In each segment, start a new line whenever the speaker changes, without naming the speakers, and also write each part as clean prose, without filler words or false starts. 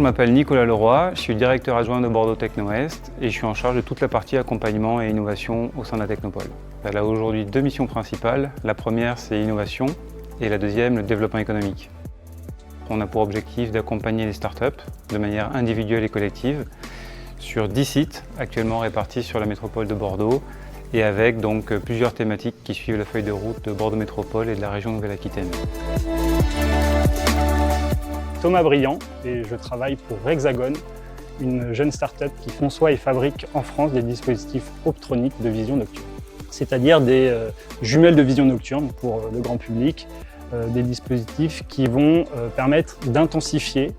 m'appelle Nicolas Leroy, je suis directeur adjoint de Bordeaux Techno-Est et je suis en charge de toute la partie accompagnement et innovation au sein de la Technopole. Elle a aujourd'hui deux missions principales. La première, c'est l'innovation et la deuxième, le développement économique. On a pour objectif d'accompagner les startups de manière individuelle et collective sur 10 sites actuellement répartis sur la métropole de Bordeaux et avec donc plusieurs thématiques qui suivent la feuille de route de Bordeaux Métropole et de la région Nouvelle-Aquitaine.
Thomas Briand et je travaille pour Rexagon, une jeune start-up qui conçoit et fabrique en France des dispositifs optroniques de vision nocturne. C'est-à-dire des jumelles de vision nocturne pour le grand public, des dispositifs qui vont permettre d'intensifier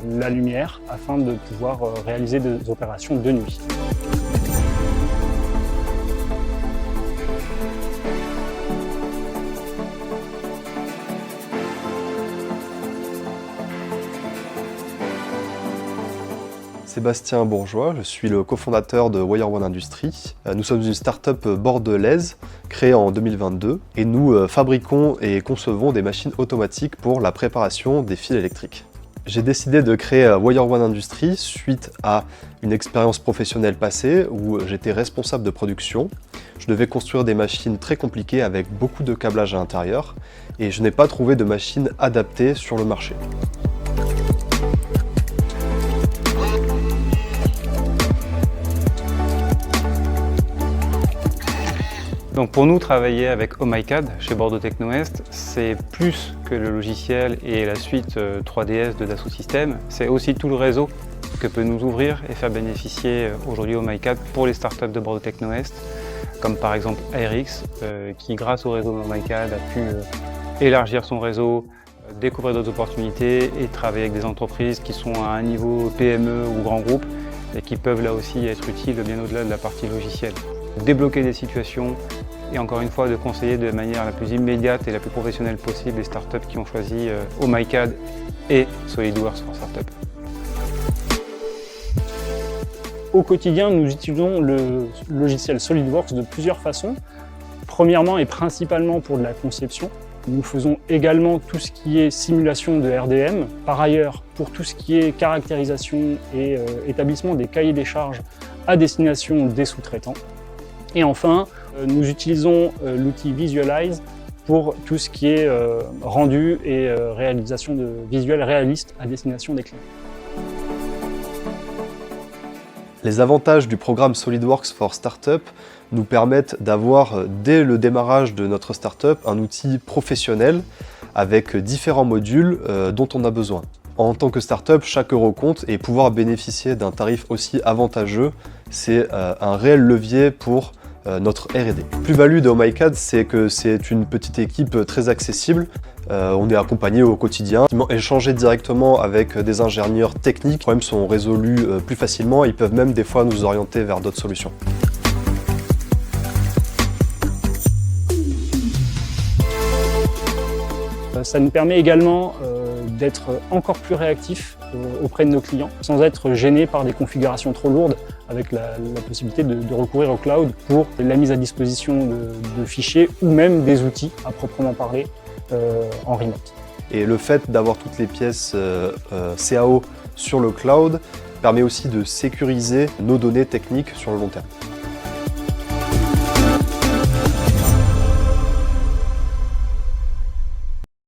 la lumière afin de pouvoir réaliser des opérations de nuit.
Sébastien Bourgeois, je suis le cofondateur de Wire One Industries. Nous sommes une start-up bordelaise créée en 2022 et nous fabriquons et concevons des machines automatiques pour la préparation des fils électriques. J'ai décidé de créer Wire One Industries suite à une expérience professionnelle passée où j'étais responsable de production. Je devais construire des machines très compliquées avec beaucoup de câblage à l'intérieur et je n'ai pas trouvé de machine adaptée sur le marché.
Donc pour nous, travailler avec OhmyCAD chez Bordeaux Techno-Est, c'est plus que le logiciel et la suite 3DS de Dassault Systèmes, c'est aussi tout le réseau que peut nous ouvrir et faire bénéficier aujourd'hui OhmyCAD pour les startups de Bordeaux Techno-Est, comme par exemple ARX, qui grâce au réseau OhmyCAD a pu élargir son réseau, découvrir d'autres opportunités et travailler avec des entreprises qui sont à un niveau PME ou grand groupe et qui peuvent là aussi être utiles bien au-delà de la partie logicielle. Débloquer des situations et encore une fois de conseiller de manière la plus immédiate et la plus professionnelle possible les startups qui ont choisi OhmyCAD et SolidWorks for Startup.
Au quotidien, nous utilisons le logiciel SolidWorks de plusieurs façons. Premièrement et principalement pour de la conception. Nous faisons également tout ce qui est simulation de RDM. Par ailleurs, pour tout ce qui est caractérisation et établissement des cahiers des charges à destination des sous-traitants. Et enfin, nous utilisons l'outil Visualize pour tout ce qui est rendu et réalisation de visuels réalistes à destination des clients.
Les avantages du programme SolidWorks for Startup nous permettent d'avoir, dès le démarrage de notre startup, un outil professionnel avec différents modules dont on a besoin. En tant que startup, chaque euro compte et pouvoir bénéficier d'un tarif aussi avantageux, c'est un réel levier pour notre R&D. Plus-value de OhmyCAD, c'est que c'est une petite équipe très accessible. On est accompagné au quotidien. Échanger directement avec des ingénieurs techniques, les problèmes sont résolus plus facilement. Ils peuvent même des fois nous orienter vers d'autres solutions.
Ça nous permet également d'être encore plus réactifs auprès de nos clients, sans être gênés par des configurations trop lourdes, avec la possibilité de recourir au cloud pour la mise à disposition de fichiers ou même des outils à proprement parler en remote.
Et le fait d'avoir toutes les pièces CAO sur le cloud permet aussi de sécuriser nos données techniques sur le long terme.